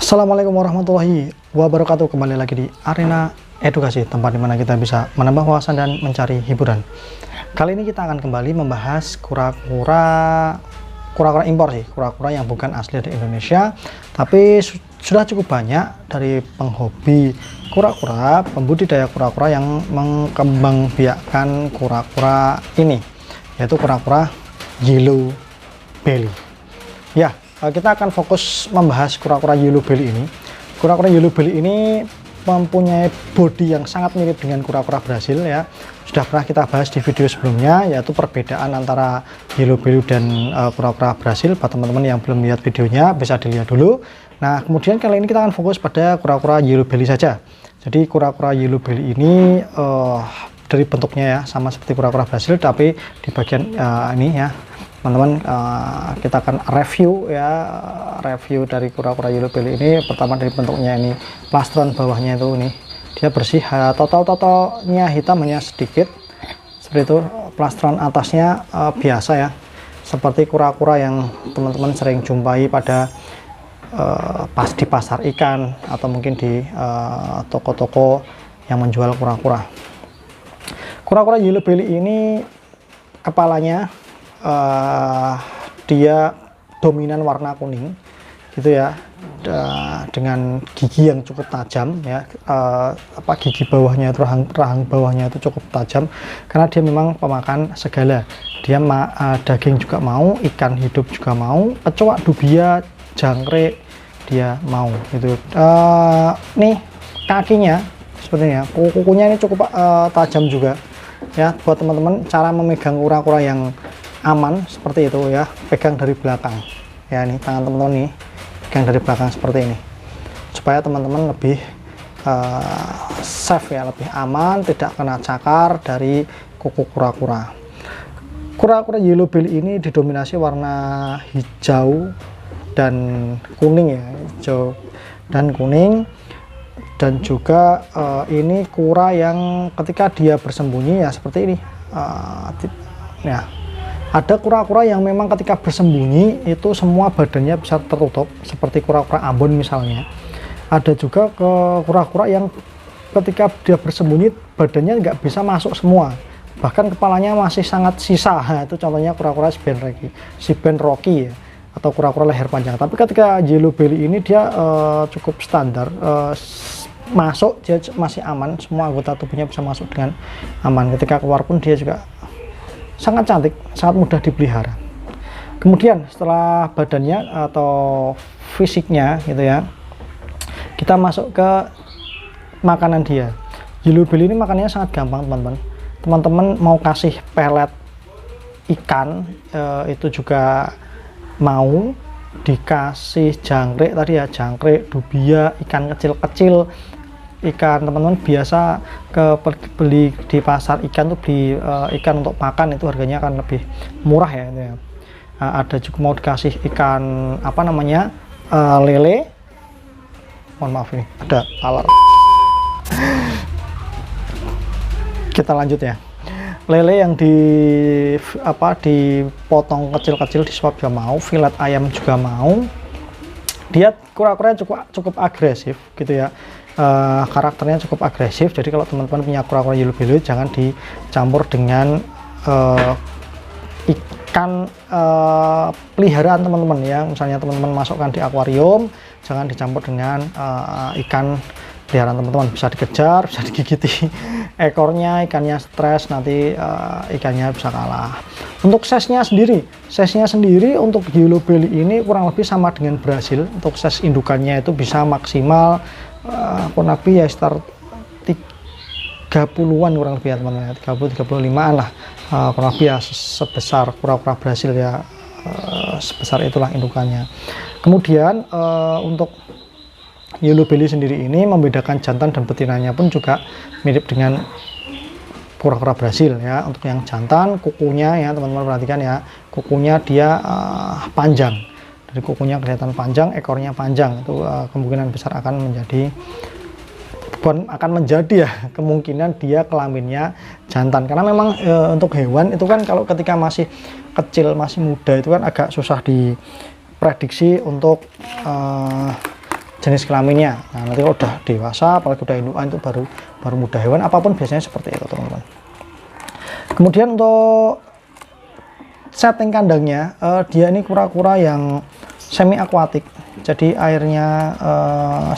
Assalamualaikum warahmatullahi wabarakatuh. Kembali lagi di Arena Edukasi, tempat dimana kita bisa menambah wawasan dan mencari hiburan. Kali ini kita akan kembali membahas kura-kura impor sih, kura-kura yang bukan asli dari Indonesia, tapi sudah cukup banyak dari penghobi kura-kura, pembudidaya kura-kura yang mengembangbiakkan kura-kura ini, yaitu kura-kura yellow belly. Ya, kita akan fokus membahas kura-kura yellow belly ini. Kura-kura yellow belly ini mempunyai body yang sangat mirip dengan kura-kura Brasil ya. Sudah pernah kita bahas di video sebelumnya, yaitu perbedaan antara yellow belly dan kura-kura Brasil. Buat teman-teman yang belum lihat videonya bisa dilihat dulu. Nah, kemudian kali ini kita akan fokus pada kura-kura yellow belly saja. Jadi kura-kura yellow belly ini dari bentuknya ya sama seperti kura-kura Brasil, tapi di bagian ini ya teman-teman, kita akan review dari kura-kura yellow belly ini. Pertama dari bentuknya ini, plastron bawahnya itu nih dia bersih, total-totalnya hitam hanya sedikit seperti itu. Plastron atasnya biasa ya, seperti kura-kura yang teman-teman sering jumpai pada pas di pasar ikan atau mungkin di toko-toko yang menjual kura-kura. Kura-kura yellow belly ini kepalanya dia dominan warna kuning gitu ya, dengan gigi yang cukup tajam ya, gigi bawahnya itu, rahang bawahnya itu cukup tajam karena dia memang pemakan segala. Dia daging juga mau, ikan hidup juga mau, kecoa, dubia, jangkrik dia mau gitu. Nih kakinya sepertinya, kukunya ini cukup tajam juga ya. Buat teman-teman, cara memegang kura-kura yang aman seperti itu ya, pegang dari belakang ya, ini tangan teman-teman nih pegang dari belakang seperti ini supaya teman-teman lebih safe ya, lebih aman, tidak kena cakar dari kuku kura-kura. Kura-kura yellow belly ini didominasi warna hijau dan kuning ya, hijau dan kuning. Dan juga ini kura yang ketika dia bersembunyi ya seperti ini ya. Ada kura-kura yang memang ketika bersembunyi itu semua badannya bisa tertutup seperti kura-kura Ambon misalnya. Ada juga kura-kura yang ketika dia bersembunyi badannya nggak bisa masuk semua, bahkan kepalanya masih sangat sisa. Nah, itu contohnya kura-kura Siben Rocky ya, atau kura-kura leher panjang. Tapi ketika yellow belly ini dia cukup standar, masuk dia masih aman, semua anggota tubuhnya bisa masuk dengan aman. Ketika keluar pun dia juga sangat cantik, sangat mudah dipelihara. Kemudian setelah badannya atau fisiknya gitu ya, kita masuk ke makanan dia. Yellow belly ini makanannya sangat gampang teman-teman. Teman-teman mau kasih pelet ikan itu juga mau, dikasih jangkrik tadi ya, jangkrik, dubia, ikan kecil-kecil, ikan teman-teman biasa beli di pasar ikan tuh, beli ikan untuk makan itu harganya akan lebih murah ya, itu ya. Ada juga mau dikasih ikan lele, mohon maaf ini ada alar. Kita lanjut ya. Lele yang dipotong kecil-kecil disuap juga mau, filet ayam juga mau. Dia kura-kuranya cukup agresif gitu ya. Karakternya cukup agresif. Jadi kalau teman-teman punya kura-kura yellow belly jangan dicampur dengan ikan peliharaan teman-teman ya. Misalnya teman-teman masukkan di akuarium, jangan dicampur dengan ikan peliharaan teman-teman. Bisa dikejar, bisa digigiti ekornya, ikannya stres, nanti ikannya bisa kalah. Untuk size-nya sendiri untuk yellow belly ini kurang lebih sama dengan Brasil. Untuk size indukannya itu bisa maksimal kurang lebih ya sekitar 30-an kurang lebih ya teman-teman, 30-35an lah kurang lebih ya, sebesar kura-kura Brasil ya, sebesar itulah indukannya. Kemudian untuk yellow belly sendiri ini membedakan jantan dan betinanya pun juga mirip dengan kura-kura Brasil ya. Untuk yang jantan, kukunya ya teman-teman perhatikan ya, kukunya dia panjang. Dari kukunya kelihatan panjang, ekornya panjang, itu kemungkinan besar akan menjadi ya, kemungkinan dia kelaminnya jantan. Karena memang untuk hewan itu kan kalau ketika masih kecil, masih muda itu kan agak susah diprediksi untuk jenis kelaminnya. Nah, nanti kalau udah dewasa, apalagi udah indukan itu baru muda hewan, apapun biasanya seperti itu teman-teman. Kemudian untuk setting kandangnya, dia ini kura-kura yang semi akuatik, jadi airnya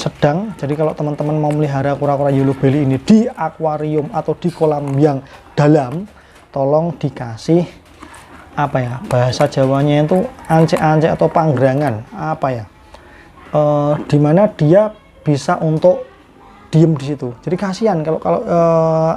sedang. Jadi kalau teman-teman mau melihara kura-kura yellow belly ini di akuarium atau di kolam yang dalam, tolong dikasih apa ya, bahasa Jawanya itu ancek-ancek atau panggerangan apa ya, dimana dia bisa untuk diem di situ. Jadi kasihan kalau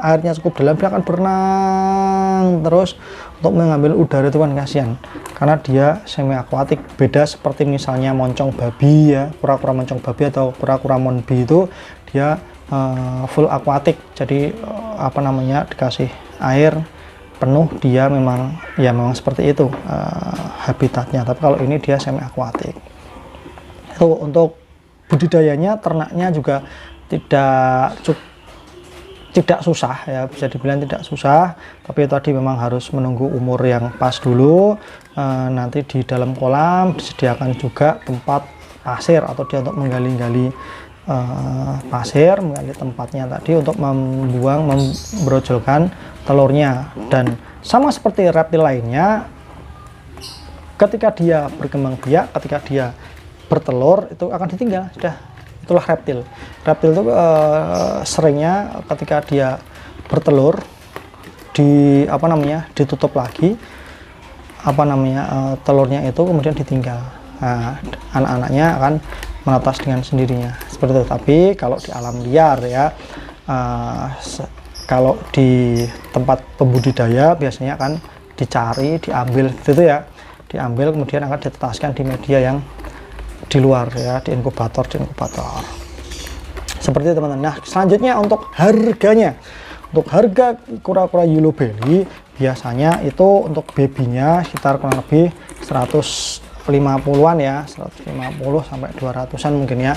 airnya cukup dalam, dia akan berenang terus untuk mengambil udara, itu kan kasihan karena dia semi akuatik. Beda seperti misalnya moncong babi ya, kura-kura moncong babi atau kura-kura monbi itu dia full akuatik. Jadi apa namanya, dikasih air penuh, dia memang seperti itu habitatnya. Tapi kalau ini dia semi akuatik. Itu untuk budidayanya, ternaknya juga tidak susah ya, bisa dibilang tidak susah. Tapi tadi memang harus menunggu umur yang pas dulu. Nanti di dalam kolam disediakan juga tempat pasir, atau dia untuk menggali-gali pasir, menggali tempatnya tadi untuk membrojolkan telurnya. Dan sama seperti reptil lainnya, ketika dia berkembang biak, ketika dia bertelur itu akan ditinggal, sudah, itulah reptil. Reptil itu seringnya ketika dia bertelur ditutup lagi telurnya itu, kemudian ditinggal. Nah, anak-anaknya akan menetas dengan sendirinya seperti itu. Tapi kalau di alam liar ya, kalau di tempat pembudidaya biasanya akan dicari, diambil gitu ya, diambil kemudian akan ditetaskan di media yang di luar ya, di inkubator seperti itu teman-teman. Nah, selanjutnya untuk harganya, untuk harga kura-kura yellow belly biasanya itu untuk babynya sekitar kurang lebih 150-an ya, 150 sampai 200-an mungkin ya,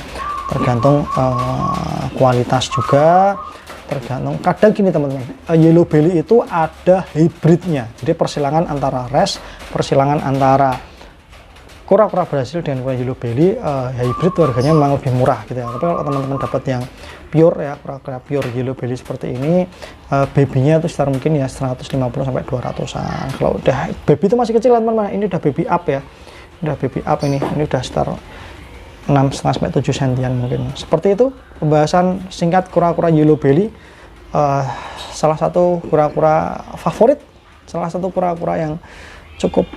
tergantung kualitas juga, tergantung. Kadang gini teman-teman, yellow belly itu ada hybridnya, jadi persilangan antara res, persilangan antara kura-kura Brasil dengan kura yellow belly. Hybrid harganya memang lebih murah gitu ya. Tapi kalau teman-teman dapat yang pure ya, kura-kura pure yellow belly seperti ini, babynya itu sekitar mungkin ya 150 sampai 200-an. Kalau udah baby itu masih kecil teman-teman, ini udah baby up ya, udah baby up, ini udah sekitar 6,5 sampai 7 sentian mungkin. Seperti itu pembahasan singkat kura-kura yellow belly, salah satu kura-kura favorit, salah satu kura-kura yang cukup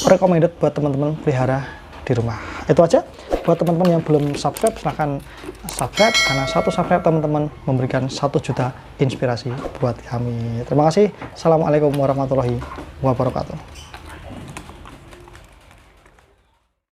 recommended buat teman-teman pelihara di rumah. Itu aja. Buat teman-teman yang belum subscribe, silahkan subscribe, karena satu subscribe teman-teman memberikan 1 juta inspirasi buat kami. Terima kasih. Assalamualaikum warahmatullahi wabarakatuh.